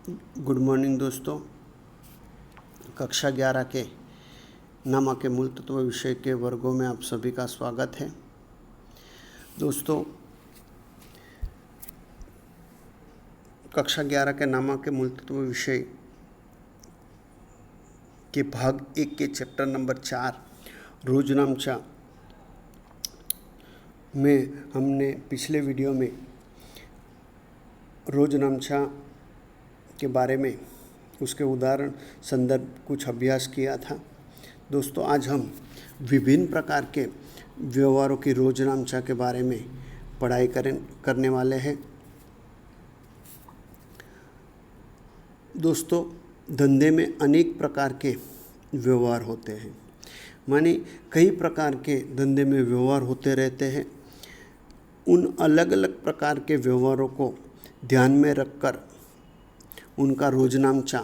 Good morning दोस्तों। कक्षा 11 के नामा के मूल तत्व विषय के वर्गों में आप सभी का स्वागत है। दोस्तों, कक्षा 11 के नामा के मूल तत्व विषय के भाग 1 के चैप्टर नंबर 4 रोजनामचा में हमने पिछले वीडियो में रोजनामचा के बारे में उसके उदाहरण संदर्भ कुछ अभ्यास किया था। दोस्तों, आज हम विभिन्न प्रकार के व्यवहारों की रोजनामचा के बारे में पढ़ाई करने वाले हैं। दोस्तों, धंधे में अनेक प्रकार के व्यवहार होते हैं, माने कई प्रकार के धंधे में व्यवहार होते रहते हैं। उन अलग अलग प्रकार के व्यवहारों को ध्यान में रखकर उनका रोजनामचा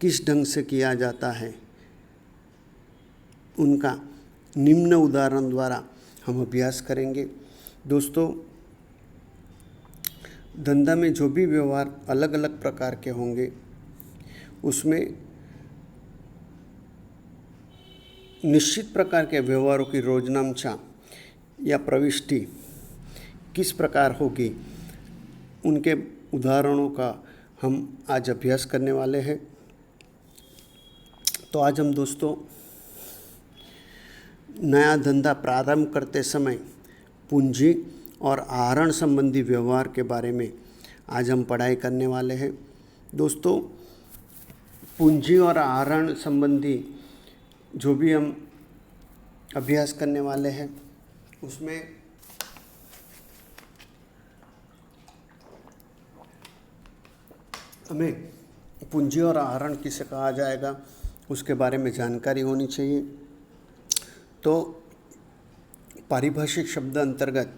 किस ढंग से किया जाता है, उनका निम्न उदाहरण द्वारा हम अभ्यास करेंगे। दोस्तों, धंधा में जो भी व्यवहार अलग अलग प्रकार के होंगे, उसमें निश्चित प्रकार के व्यवहारों की रोजनामचा या प्रविष्टि किस प्रकार होगी, उनके उदाहरणों का हम आज अभ्यास करने वाले हैं। तो आज हम दोस्तों नया धंधा प्रारंभ करते समय पूंजी और आहरण संबंधी व्यवहार के बारे में आज हम पढ़ाई करने वाले हैं। दोस्तों, पूंजी और आहरण संबंधी जो भी हम अभ्यास करने वाले हैं, उसमें हमें पूंजी और आहरण किसे कहा जाएगा, उसके बारे में जानकारी होनी चाहिए। तो पारिभाषिक शब्द अंतर्गत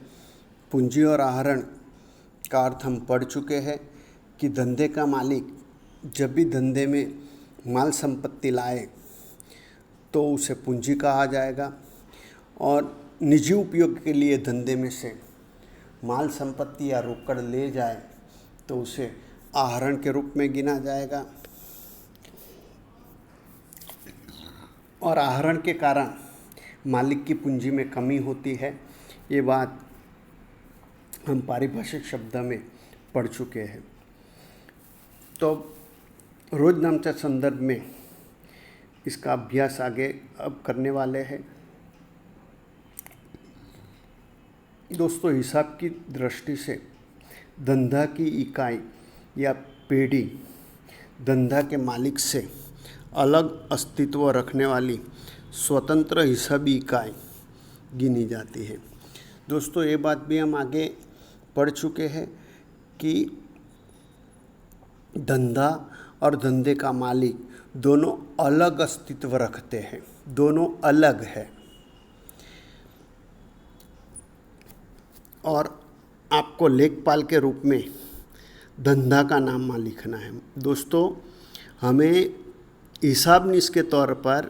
पूंजी और आहरण का अर्थ हम पढ़ चुके हैं कि धंधे का मालिक जब भी धंधे में माल संपत्ति लाए तो उसे पूंजी कहा जाएगा, और निजी उपयोग के लिए धंधे में से माल संपत्ति या रोकड़ ले जाए तो उसे आहरण के रूप में गिना जाएगा। और आहरण के कारण मालिक की पूंजी में कमी होती है, ये बात हम पारिभाषिक शब्द में पढ़ चुके हैं। तो रोजनामचा संदर्भ में इसका अभ्यास आगे अब करने वाले हैं। दोस्तों, हिसाब की दृष्टि से धंधा की इकाई या पेढ़ी धंधा के मालिक से अलग अस्तित्व रखने वाली स्वतंत्र हिसाबी इकाई गिनी जाती है। दोस्तों, ये बात भी हम आगे पढ़ चुके हैं कि धंधा और धंधे का मालिक दोनों अलग अस्तित्व रखते हैं, दोनों अलग है। और आपको लेखपाल के रूप में धंधा का नाम लिखना है। दोस्तों, हमें हिसाबनीस के तौर पर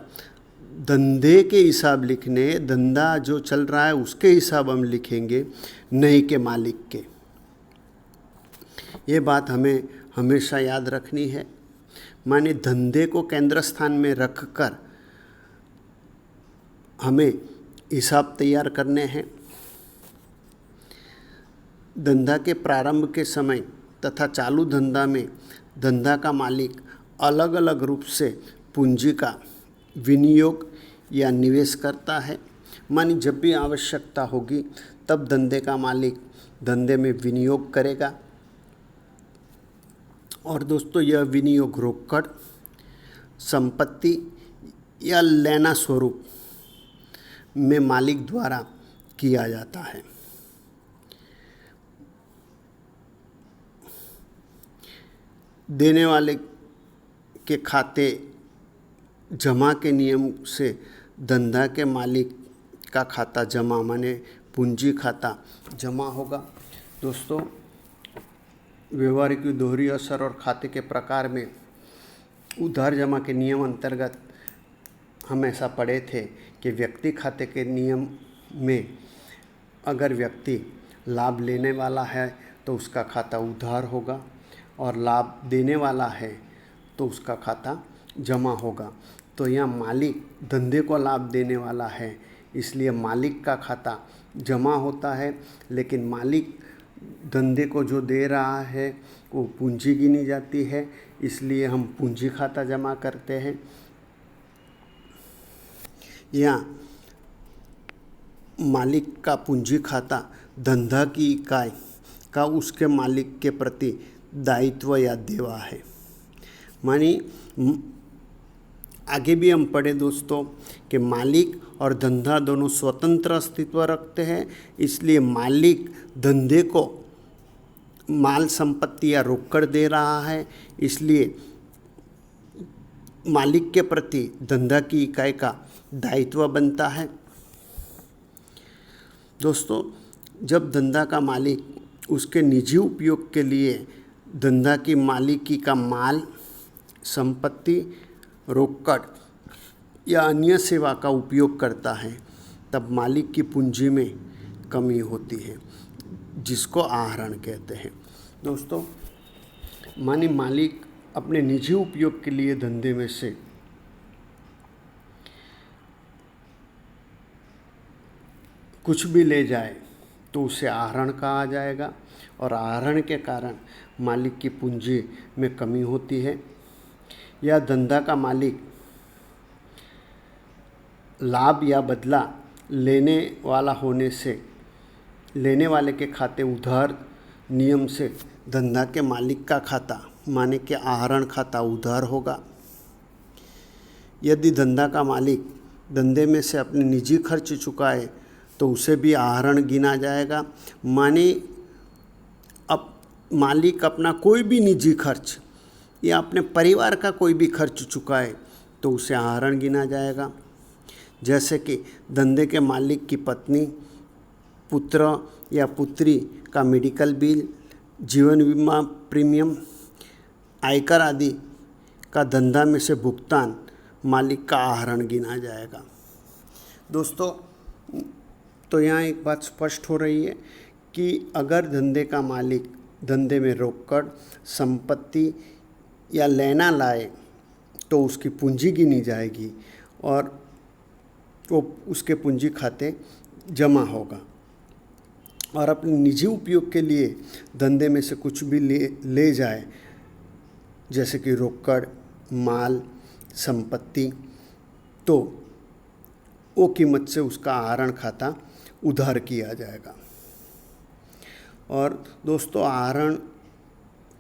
धंधे के हिसाब लिखने, धंधा जो चल रहा है उसके हिसाब हम लिखेंगे, नहीं के मालिक के। ये बात हमें हमेशा याद रखनी है। माने धंधे को केंद्र स्थान में रखकर हमें हिसाब तैयार करने हैं। धंधा के प्रारंभ के समय तथा चालू धंधा में धंधा का मालिक अलग अलग रूप से पूंजी का विनियोग या निवेश करता है। मानी जब भी आवश्यकता होगी तब धंधे का मालिक धंधे में विनियोग करेगा। और दोस्तों, यह विनियोग रोकड़, संपत्ति या लेना स्वरूप में मालिक द्वारा किया जाता है। देने वाले के खाते जमा के नियम से धंधा के मालिक का खाता जमा, माने पूंजी खाता जमा होगा। दोस्तों, व्यवहार की दोहरी असर और खाते के प्रकार में उधार जमा के नियम अंतर्गत हम ऐसा पढ़े थे कि व्यक्ति खाते के नियम में अगर व्यक्ति लाभ लेने वाला है तो उसका खाता उधार होगा, और लाभ देने वाला है तो उसका खाता जमा होगा। तो यहाँ मालिक धंधे को लाभ देने वाला है, इसलिए मालिक का खाता जमा होता है, लेकिन मालिक धंधे को जो दे रहा है वो पूंजी गिनी जाती है, इसलिए हम पूंजी खाता जमा करते हैं। यहाँ मालिक का पूंजी खाता धंधा की इकाई का उसके मालिक के प्रति दायित्व या देवा है। मानी आगे भी हम पढ़े दोस्तों कि मालिक और धंधा दोनों स्वतंत्र अस्तित्व रखते हैं, इसलिए मालिक धंधे को माल संपत्ति या रोकड़ दे रहा है, इसलिए मालिक के प्रति धंधा की इकाई का दायित्व बनता है। दोस्तों, जब धंधा का मालिक उसके निजी उपयोग के लिए धंधा की मालिकी का माल, संपत्ति, रोकड़ या अन्य सेवा का उपयोग करता है, तब मालिक की पूंजी में कमी होती है, जिसको आहरण कहते हैं। दोस्तों, मानी मालिक अपने निजी उपयोग के लिए धंधे में से कुछ भी ले जाए तो उसे आहरण कहा जाएगा, और आहरण के कारण मालिक की पूंजी में कमी होती है। या धंधा का मालिक लाभ या बदला लेने वाला होने से लेने वाले के खाते उधार नियम से धंधा के मालिक का खाता माने कि आहरण खाता उधार होगा। यदि धंधा का मालिक धंधे में से अपने निजी खर्च चुकाए तो उसे भी आहरण गिना जाएगा। माने अब मालिक अपना कोई भी निजी खर्च या अपने परिवार का कोई भी खर्च चुकाए तो उसे आहरण गिना जाएगा। जैसे कि धंधे के मालिक की पत्नी, पुत्र या पुत्री का मेडिकल बिल, जीवन बीमा प्रीमियम, आयकर आदि का धंधा में से भुगतान मालिक का आहरण गिना जाएगा। दोस्तों, तो यहाँ एक बात स्पष्ट हो रही है कि अगर धंधे का मालिक धंधे में रोकड़, संपत्ति या लेना लाए तो उसकी पूंजी गिनी जाएगी और वो उसके पूंजी खाते जमा होगा। और अपने निजी उपयोग के लिए धंधे में से कुछ भी ले जाए, जैसे कि रोकड़, माल, संपत्ति, तो वो कीमत से उसका आहरण खाता उधार किया जाएगा। और दोस्तों, आहरण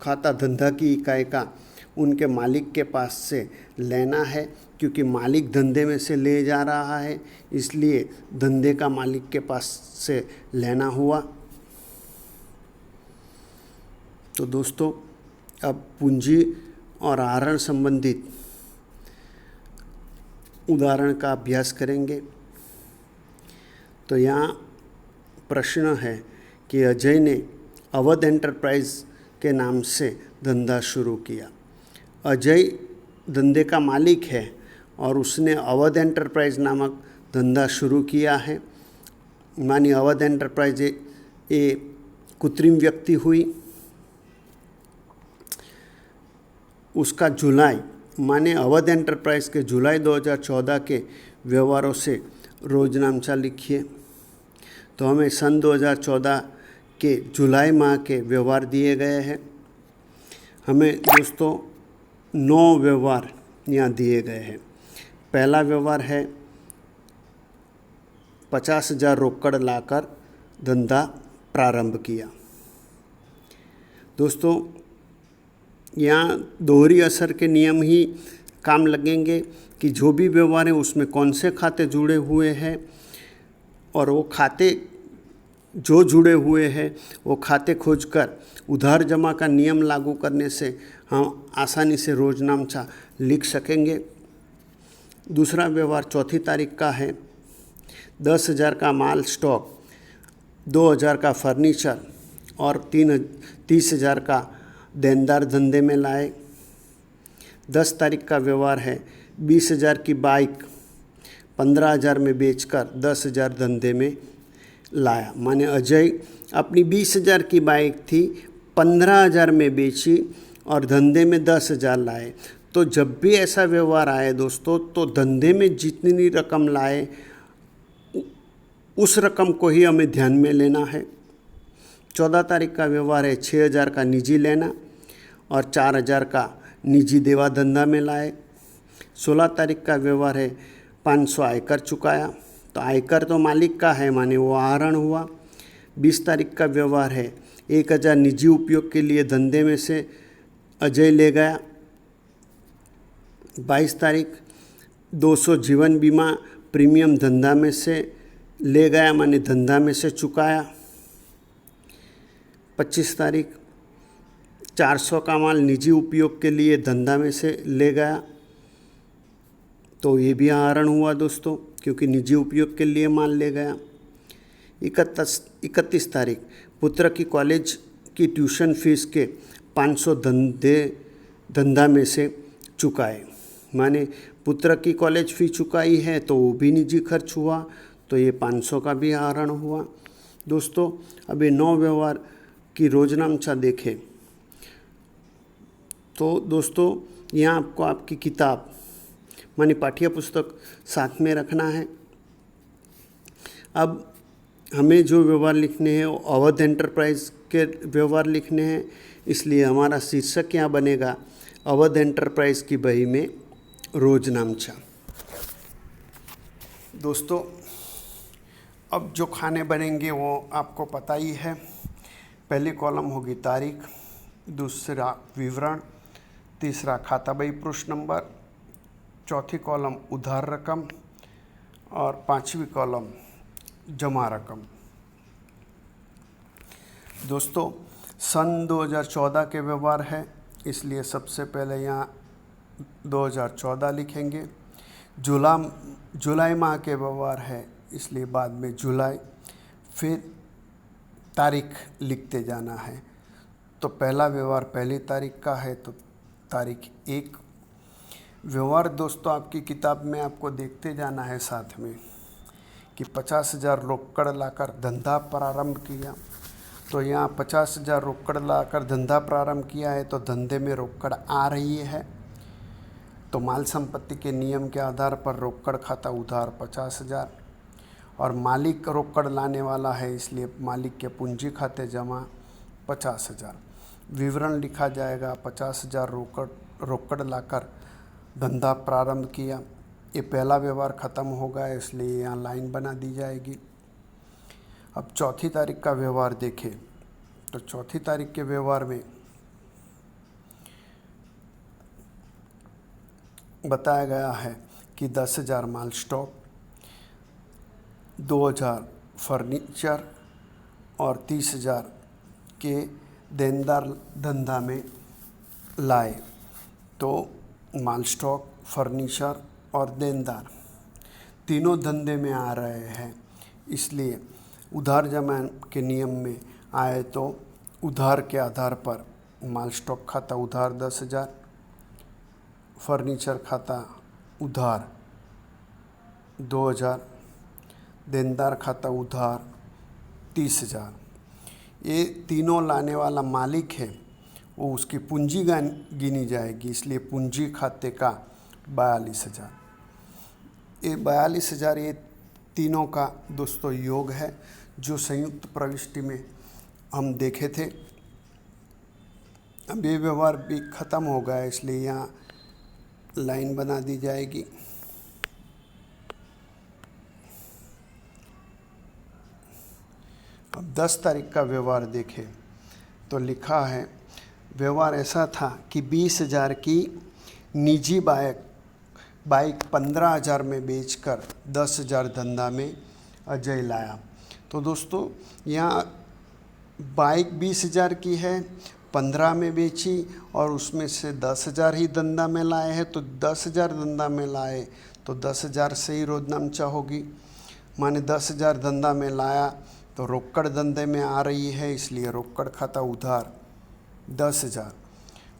खाता धंधा की इकाई का उनके मालिक के पास से लेना है, क्योंकि मालिक धंधे में से ले जा रहा है, इसलिए धंधे का मालिक के पास से लेना हुआ। तो दोस्तों, अब पूंजी और आहरण संबंधित उदाहरण का अभ्यास करेंगे। तो यहाँ प्रश्न है कि अजय ने अवध एंटरप्राइज के नाम से धंधा शुरू किया। अजय धंधे का मालिक है और उसने अवध एंटरप्राइज नामक धंधा शुरू किया है। मानी अवध एंटरप्राइज ये कृत्रिम व्यक्ति हुई। उसका जुलाई माने अवध एंटरप्राइज के जुलाई 2014 के व्यवहारों से रोजनामचा लिखिए। तो हमें सन 2014 के जुलाई माह के व्यवहार दिए गए हैं। हमें दोस्तों 9 व्यवहार यहाँ दिए गए हैं। पहला व्यवहार है 50,000 रोकड़ लाकर धंधा प्रारंभ किया। दोस्तों, यहाँ दोहरी असर के नियम ही काम लगेंगे कि जो भी व्यवहार है उसमें कौन से खाते जुड़े हुए हैं, और वो खाते जो जुड़े हुए हैं वो खाते खोजकर उधार जमा का नियम लागू करने से हम आसानी से रोजनामचा लिख सकेंगे। दूसरा व्यवहार 4 तारीख का है। 10,000 का माल स्टॉक, 2,000 का फर्नीचर और 30,000 का देनदार धंधे में लाए। 10 तारीख का व्यवहार है 20,000 की बाइक 15,000 में बेचकर 10,000 धंधे में लाया। माने अजय अपनी 20,000 की बाइक थी 15,000 में बेची और धंधे में 10,000 लाए। तो जब भी ऐसा व्यवहार आए दोस्तों, तो धंधे में जितनी रकम लाए उस रकम को ही हमें ध्यान में लेना है। 14 तारीख का व्यवहार है 6,000 का निजी लेना और 4,000 का निजी देवा धंधा में लाए। 16 तारीख का व्यवहार है 500 आयकर चुकाया, तो आयकर तो मालिक का है, माने वो आहरण हुआ। 20 तारीख का व्यवहार है 1,000 निजी उपयोग के लिए धंधे में से अजय ले गया। 22 तारीख 200 जीवन बीमा प्रीमियम धंधा में से ले गया, माने धंधा में से चुकाया। 25 तारीख 400 का माल निजी उपयोग के लिए धंधा में से ले गया, तो ये भी आहरण हुआ दोस्तों, क्योंकि निजी उपयोग के लिए माल ले गया। 31 तारीख पुत्र की कॉलेज की ट्यूशन फीस के 500 धंधा में से चुकाए, माने पुत्र की कॉलेज फ़ी चुकाई है तो वो भी निजी खर्च हुआ, तो ये 500 का भी आहरण हुआ दोस्तों। अब ये 9 व्यवहार की रोजनामचा देखें तो दोस्तों यहाँ आपको आपकी किताब मानी पाठ्य पुस्तक साथ में रखना है। अब हमें जो व्यवहार लिखने हैं वो अवध एंटरप्राइज के व्यवहार लिखने हैं, इसलिए हमारा शीर्षक यहाँ बनेगा अवध एंटरप्राइज की बही में रोजनामचा। दोस्तों अब जो खाने बनेंगे वो आपको पता ही है। पहली कॉलम होगी तारीख, दूसरा विवरण, तीसरा खाता बही पृष्ठ नंबर, चौथी कॉलम उधार रकम और 5वीं कॉलम जमा रकम। दोस्तों सन 2014 के व्यवहार है, इसलिए सबसे पहले यहाँ 2014 लिखेंगे। जुलाई माह के व्यवहार है, इसलिए बाद में जुलाई, फिर तारीख लिखते जाना है। तो पहला व्यवहार पहली तारीख का है, तो तारीख 1। व्यवहार दोस्तों आपकी किताब में आपको देखते जाना है साथ में कि 50,000 रोकड़ लाकर धंधा प्रारंभ किया। तो यहाँ 50,000 रोकड़ लाकर धंधा प्रारंभ किया है, तो धंधे में रोकड़ आ रही है, तो माल संपत्ति के नियम के आधार पर रोकड़ खाता उधार 50,000 और मालिक रोकड़ लाने वाला है, इसलिए मालिक के पूंजी खाते जमा 50,000। विवरण लिखा जाएगा 50,000 रोकड़ लाकर धंधा प्रारंभ किया। ये पहला व्यवहार ख़त्म होगा, इसलिए यहाँ लाइन बना दी जाएगी। अब चौथी तारीख का व्यवहार देखें तो चौथी तारीख के व्यवहार में बताया गया है कि 10,000 माल स्टॉक, 2,000 फर्नीचर और 30,000 के देनदार धंधा में लाए। तो माल स्टॉक, फर्नीचर और देनदार तीनों धंधे में आ रहे हैं, इसलिए उधार जमा के नियम में आए तो उधार के आधार पर माल स्टॉक खाता उधार 10,000, फर्नीचर खाता उधार 2,000, देनदार खाता उधार 30,000। ये तीनों लाने वाला मालिक है, वो उसकी पूंजी गिनी जाएगी, इसलिए पूंजी खाते का 42,000। ये 42,000 ये तीनों का दोस्तों योग है, जो संयुक्त प्रविष्टि में हम देखे थे। अब ये व्यवहार भी ख़त्म हो गया, इसलिए यहाँ लाइन बना दी जाएगी। अब 10 तारीख का व्यवहार देखें तो लिखा है व्यवहार ऐसा था कि 20,000 की निजी बाइक 15,000 में बेचकर 10,000 धंधा में अजय लाया। तो दोस्तों यहाँ बाइक 20,000 की है, 15 में बेची और उसमें से 10,000 ही धंधा में लाए हैं, तो 10,000 धंधा में लाए तो 10,000 से ही रोजनामचा होगी, माने 10,000 धंधा में लाया तो रोकड़ धंधे में आ रही है, इसलिए रोकड़ खाता उधार 10,000।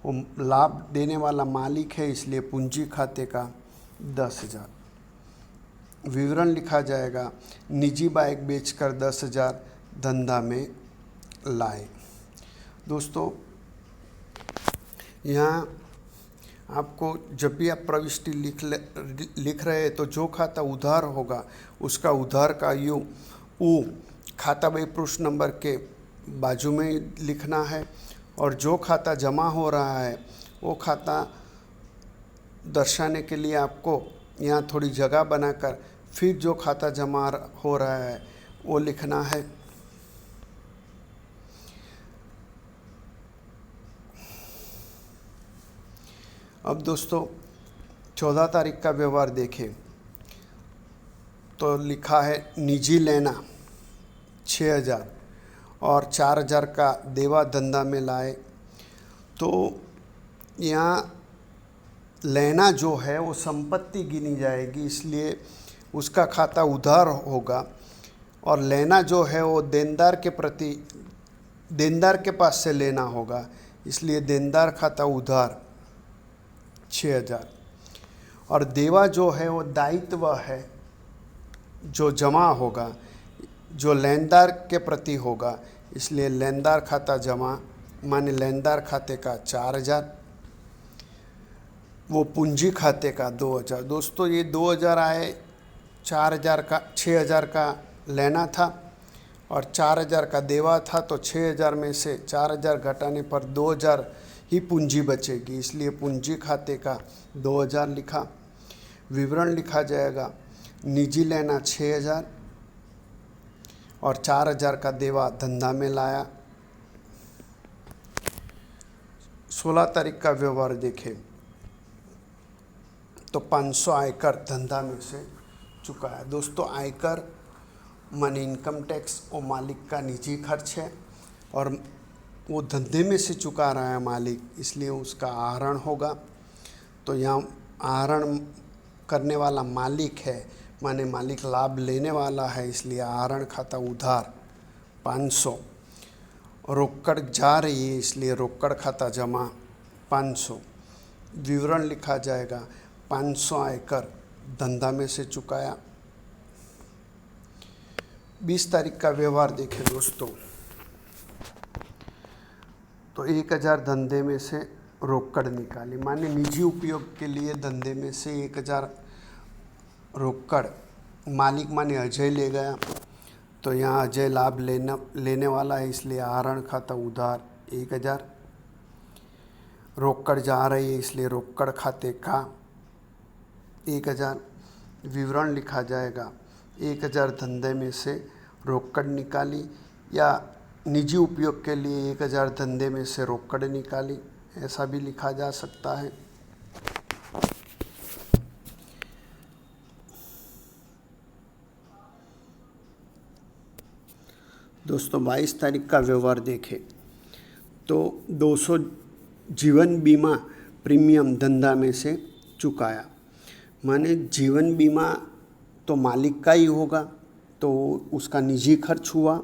वो लाभ देने वाला मालिक है, इसलिए पूंजी खाते का 10,000। विवरण लिखा जाएगा निजी बाइक बेचकर 10,000 धंधा में लाए। दोस्तों यहाँ आपको जब भी आप प्रविष्टि लिख रहे हैं तो जो खाता उधार होगा उसका उधार का यू ऊ खाता बही पृष्ठ नंबर के बाजू में लिखना है, और जो खाता जमा हो रहा है वो खाता दर्शाने के लिए आपको यहाँ थोड़ी जगह बनाकर फिर जो खाता जमा हो रहा है वो लिखना है। अब दोस्तों 14 तारीख का व्यवहार देखें तो लिखा है निजी लेना 6000 और 4000 का देवा धंधा में लाए। तो यहाँ लेना जो है वो संपत्ति गिनी जाएगी, इसलिए उसका खाता उधार होगा, और लेना जो है वो देनदार के पास से लेना होगा, इसलिए देनदार खाता उधार 6000। और देवा जो है वो दायित्व है जो जमा होगा, जो लेनदार के प्रति होगा, इसलिए लेनदार खाता जमा माने लेनदार खाते का 4000, वो पूंजी खाते का 2000। दोस्तों ये 2000 आए, 6000 का लेना था और 4000 का देवा था, तो 6000 में से 4000 घटाने पर 2000 ही पूंजी बचेगी, इसलिए पूंजी खाते का 2000 लिखा। विवरण लिखा जाएगा निजी लेना 6000 और 4000 का देवा धंधा में लाया। 16 तारीख का व्यवहार देखें तो 500 आयकर धंधा में से चुकाया। दोस्तों आयकर माने इनकम टैक्स वो मालिक का निजी खर्च है और वो धंधे में से चुका रहा है मालिक, इसलिए उसका आहरण होगा। तो यहाँ आहरण करने वाला मालिक है, माने मालिक लाभ लेने वाला है, इसलिए आहरण खाता उधार 500। रोकड़ जा रही है, इसलिए रोकड़ खाता जमा 500। विवरण लिखा जाएगा 500 आयकर धंधा में से चुकाया। 20 तारीख का व्यवहार देखें दोस्तों तो 1000 धंधे में से रोकड़ निकाली, माने निजी उपयोग के लिए धंधे में से 1000 रोकड़ मालिक माने अजय ले गया। तो यहाँ अजय लाभ लेने वाला है, इसलिए आहरण खाता उधार 1000। रोकड़ जा रही है, इसलिए रोकड़ खाते का 1000। विवरण लिखा जाएगा 1000 धंधे में से रोकड़ निकाली, या निजी उपयोग के लिए 1000 धंधे में से रोकड़ निकाली, ऐसा भी लिखा जा सकता है। दोस्तों 22 तारीख का व्यवहार देखें तो 200 जीवन बीमा प्रीमियम धंधा में से चुकाया, माने जीवन बीमा तो मालिक का ही होगा, तो उसका निजी खर्च हुआ,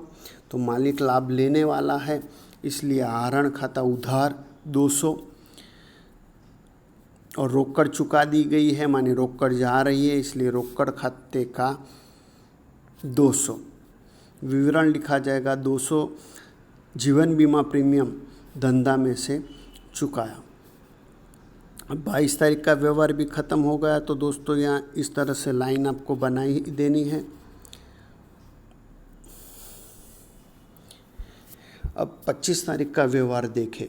तो मालिक लाभ लेने वाला है, इसलिए आहरण खाता उधार 200। और रोकड़ चुका दी गई है, माने रोकड़ जा रही है, इसलिए रोकड़ खाते का 200। विवरण लिखा जाएगा 200 जीवन बीमा प्रीमियम धंधा में से चुकाया। अब 22 तारीख का व्यवहार भी ख़त्म हो गया। तो दोस्तों यहाँ इस तरह से लाइन आपको बनाई देनी है। अब 25 तारीख का व्यवहार देखें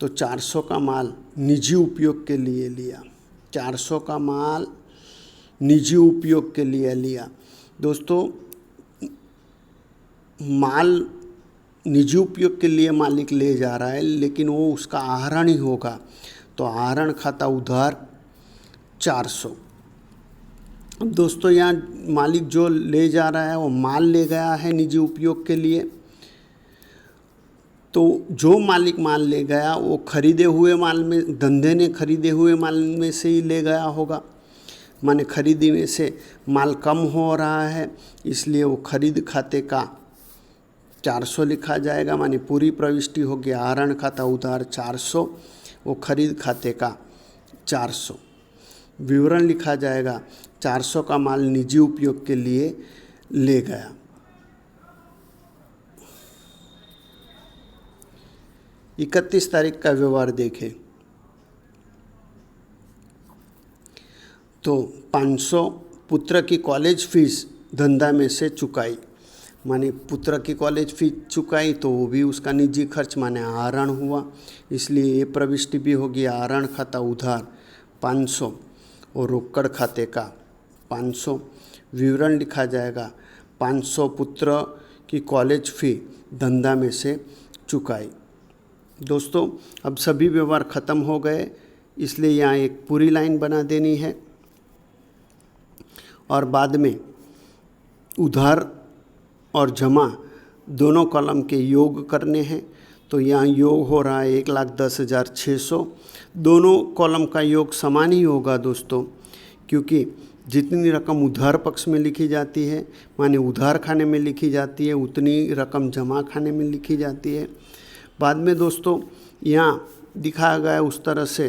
तो 400 का माल निजी उपयोग के लिए लिया, 400 का माल निजी उपयोग के लिए लिया। दोस्तों माल निजी उपयोग के लिए मालिक ले जा रहा है, लेकिन वो उसका आहरण ही होगा, तो आहरण खाता उधार 400। अब दोस्तों यहाँ मालिक जो ले जा रहा है वो माल ले गया है निजी उपयोग के लिए, तो जो मालिक माल ले गया वो खरीदे हुए माल में, धंधे ने खरीदे हुए माल में से ही ले गया होगा, माने खरीदी में से माल कम हो रहा है, इसलिए वो खरीद खाते का 400 लिखा जाएगा, माने पूरी प्रविष्टि होगी आहरण खाता उधार 400, वो खरीद खाते का 400। विवरण लिखा जाएगा 400 का माल निजी उपयोग के लिए ले गया। 31 तारीख का व्यवहार देखें तो 500 पुत्र की कॉलेज फीस धंधा में से चुकाई, माने पुत्र की कॉलेज फीस चुकाई तो वो भी उसका निजी खर्च माने आहरण हुआ, इसलिए ये प्रविष्टि भी होगी। आहरण खाता उधार 500 और रोकड़ खाते का 500। विवरण लिखा जाएगा 500 पुत्र की कॉलेज फी धंधा में से चुकाई। दोस्तों अब सभी व्यवहार ख़त्म हो गए, इसलिए यहाँ एक पूरी लाइन बना देनी है और बाद में उधार और जमा दोनों कॉलम के योग करने हैं। तो यहाँ योग हो रहा है 1,10,600। दोनों कॉलम का योग समान ही होगा दोस्तों, क्योंकि जितनी रकम उधार पक्ष में लिखी जाती है माने उधार खाने में लिखी जाती है, उतनी रकम जमा खाने में लिखी जाती है। बाद में दोस्तों यहाँ दिखाया गया उस तरह से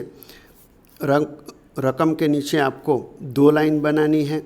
रकम के नीचे आपको 2 लाइन बनानी है।